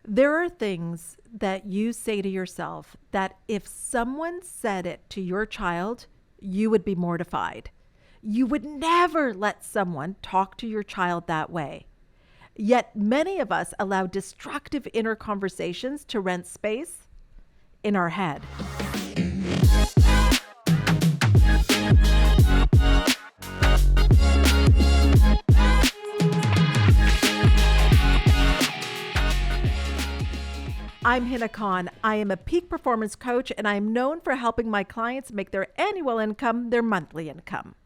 There are things that you say to yourself that if someone said it to your child, you would be mortified. You would never let someone talk to your child that way. Yet many of us allow destructive inner conversations to rent space in our head. I'm Hina Khan. I am a peak performance coach, and I am known for helping my clients make their annual income their monthly income.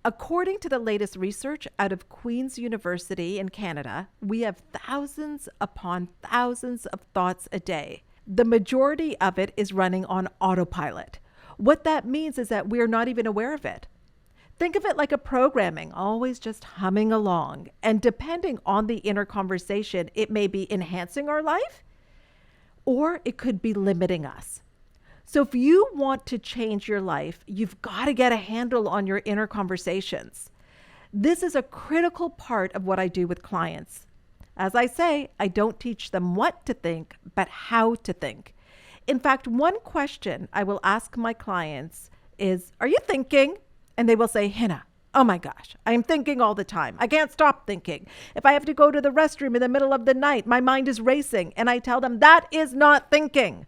According to the latest research out of Queen's University in Canada, we have thousands upon thousands of thoughts a day. The majority of it is running on autopilot. What that means is that we're not even aware of it. Think of it like a programming, always just humming along. And depending on the inner conversation, it may be enhancing our life, or it could be limiting us. So if you want to change your life, you've got to get a handle on your inner conversations. This is a critical part of what I do with clients. As I say, I don't teach them what to think, but how to think. In fact, one question I will ask my clients is, "Are you thinking?" And they will say, "Hina, oh my gosh, I'm thinking all the time. I can't stop thinking. If I have to go to the restroom in the middle of the night, my mind is racing." And I tell them that is not thinking.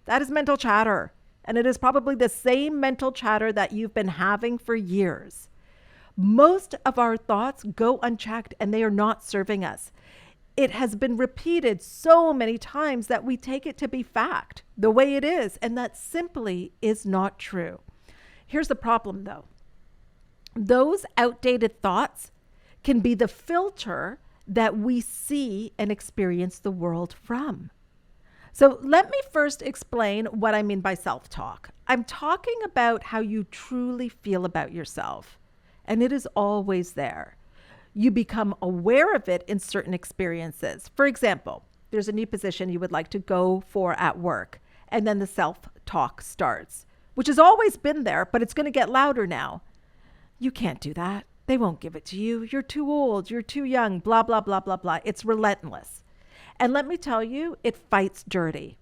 That is mental chatter. And it is probably the same mental chatter that you've been having for years. Most of our thoughts go unchecked and they are not serving us. It has been repeated so many times that we take it to be fact, the way it is, and that simply is not true. Here's the problem though. Those outdated thoughts can be the filter that we see and experience the world from. So let me first explain what I mean by self-talk. I'm talking about how you truly feel about yourself, and it is always there. You become aware of it in certain experiences. For example, there's a new position you would like to go for at work, and then the self-talk starts, which has always been there, but it's going to get louder now. "You can't do that. They won't give it to you. You're too old. You're too young, blah, blah, blah, blah, blah." It's relentless. And let me tell you, it fights dirty,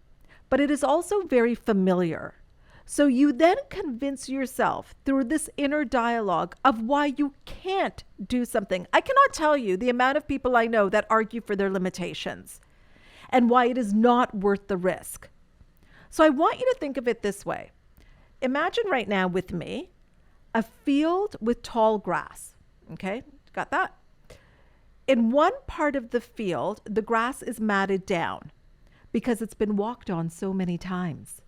but it is also very familiar. So you then convince yourself through this inner dialogue of why you can't do something. I cannot tell you the amount of people I know that argue for their limitations and why it is not worth the risk. So I want you to think of it this way. Imagine right now with me, a field with tall grass. Okay, got that? In one part of the field, the grass is matted down because it's been walked on so many times.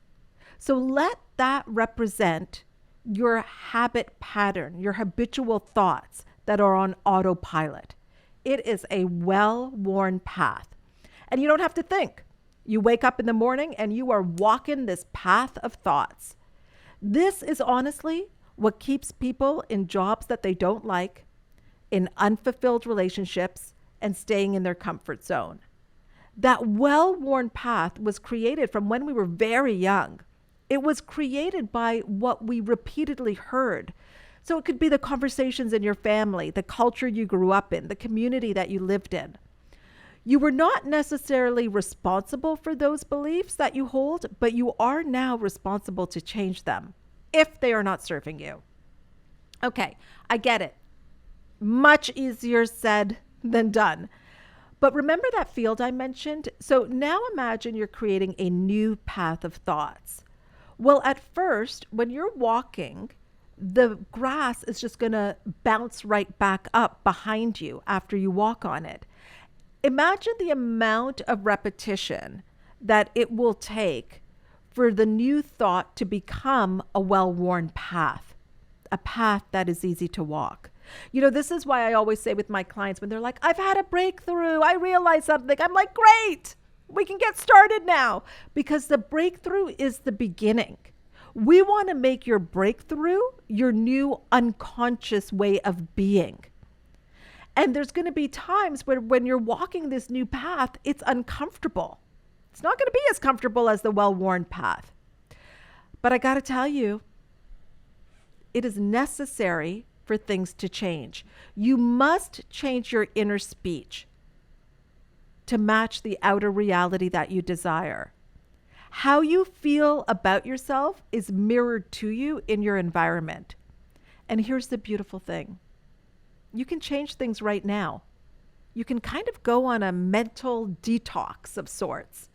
So let that represent your habit pattern, your habitual thoughts that are on autopilot. It is a well-worn path. And you don't have to think. You wake up in the morning and you are walking this path of thoughts. This is honestly what keeps people in jobs that they don't like, in unfulfilled relationships, and staying in their comfort zone. That well-worn path was created from when we were very young. It was created by what we repeatedly heard. So it could be the conversations in your family, the culture you grew up in, the community that you lived in. You were not necessarily responsible for those beliefs that you hold, but you are now responsible to change them if they are not serving you. Okay, I get it. Much easier said than done. But remember that field I mentioned? So now imagine you're creating a new path of thoughts. Well, at first, when you're walking, the grass is just going to bounce right back up behind you after you walk on it. Imagine the amount of repetition that it will take for the new thought to become a well-worn path, a path that is easy to walk. You know, this is why I always say with my clients when they're like, "I've had a breakthrough. I realized something." I'm like, "Great. We can get started now." Because the breakthrough is the beginning. We want to make your breakthrough your new unconscious way of being. And there's going to be times where when you're walking this new path, it's uncomfortable. It's not going to be as comfortable as the well-worn path. But I got to tell you, it is necessary for things to change. You must change your inner speech. to match the outer reality that you desire. How you feel about yourself is mirrored to you in your environment. And here's the beautiful thing. You can change things right now. You can kind of go on a mental detox of sorts.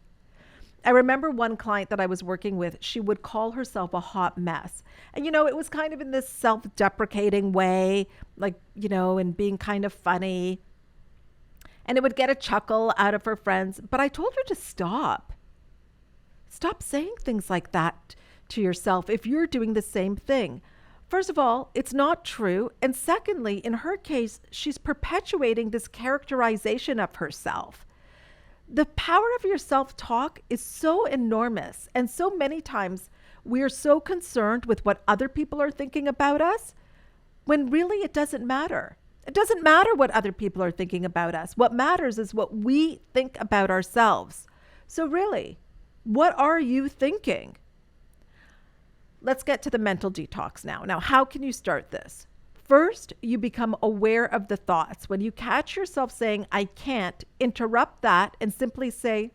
I remember one client that I was working with, she would call herself a hot mess. And, it was kind of in this self-deprecating way, like, and being kind of funny. And it would get a chuckle out of her friends. But I told her to stop. Stop saying things like that to yourself if you're doing the same thing. First of all, it's not true. And secondly, in her case, she's perpetuating this characterization of herself. The power of your self-talk is so enormous. And so many times we are so concerned with what other people are thinking about us when really it doesn't matter. It doesn't matter what other people are thinking about us. What matters is what we think about ourselves. So really, what are you thinking? Let's get to the mental detox now. Now, how can you start this? First, you become aware of the thoughts. When you catch yourself saying, I can't, interrupt that and simply say,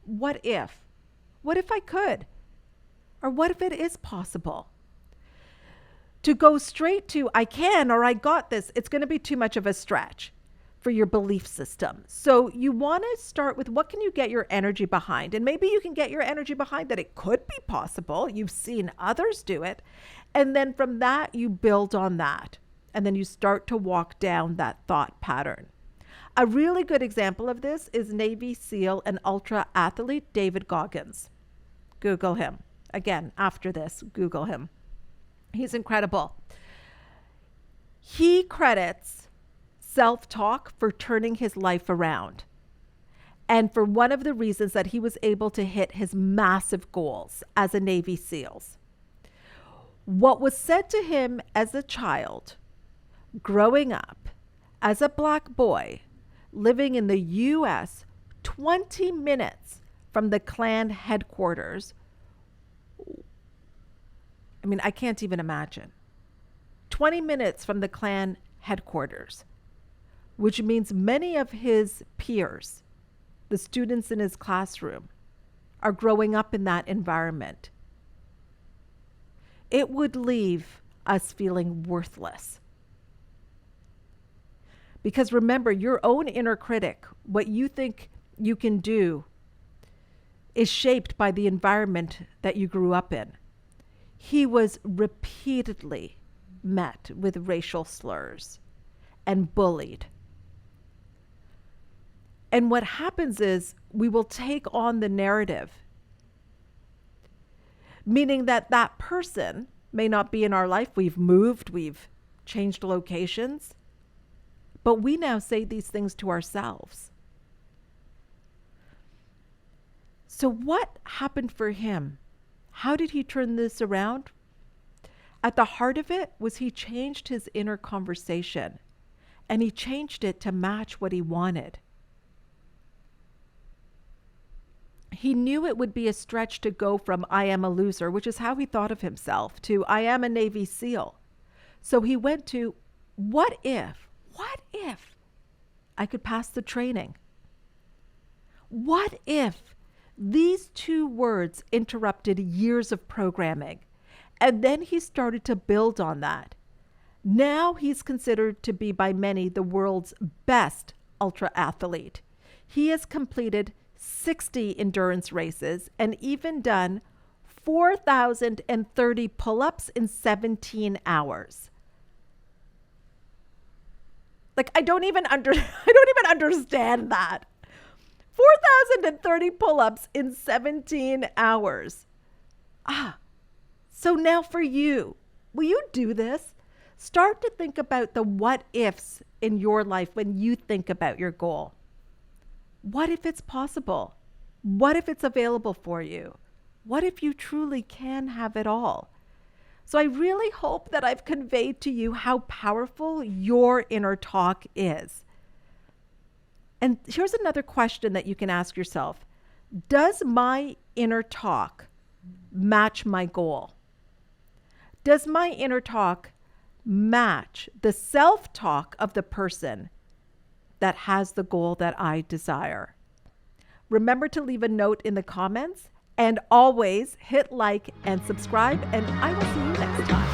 what if? What if I could? Or what if it is possible? To go straight to, I can, or I got this, it's going to be too much of a stretch for your belief system. So you want to start with what can you get your energy behind? And maybe you can get your energy behind that it could be possible. You've seen others do it. And then from that, you build on that. And then you start to walk down that thought pattern. A really good example of this is Navy SEAL and ultra athlete David Goggins. Google him. Again, after this, Google him. He's incredible. He credits self-talk for turning his life around. And for one of the reasons that he was able to hit his massive goals as a Navy SEALs. What was said to him as a child, growing up as a Black boy, living in the U.S., 20 minutes from the Klan headquarters. I mean, I can't even imagine. 20 minutes from the Klan headquarters, which means many of his peers, the students in his classroom, are growing up in that environment. It would leave us feeling worthless. Because remember, your own inner critic, what you think you can do, is shaped by the environment that you grew up in. He was repeatedly met with racial slurs and bullied. And what happens is we will take on the narrative, meaning that that person may not be in our life. We've moved, we've changed locations, but we now say these things to ourselves. So what happened for him? How did he turn this around? At the heart of it was he changed his inner conversation, and he changed it to match what he wanted. He knew it would be a stretch to go from I am a loser, which is how he thought of himself, to I am a Navy SEAL. So he went to, what if I could pass the training? What if these two words interrupted years of programming? And then he started to build on that. Now he's considered to be by many the world's best ultra athlete. He has completed 60 endurance races and even done 4,030 pull-ups in 17 hours. Like, I don't even understand that. 4,030 pull-ups in 17 hours. So now for you, will you do this? Start to think about the what ifs in your life when you think about your goal. What if it's possible? What if it's available for you? What if you truly can have it all? So I really hope that I've conveyed to you how powerful your inner talk is. And here's another question that you can ask yourself. Does my inner talk match my goal? Does my inner talk match the self-talk of the person that has the goal that I desire? Remember to leave a note in the comments, and always hit like and subscribe, and I will see you next time.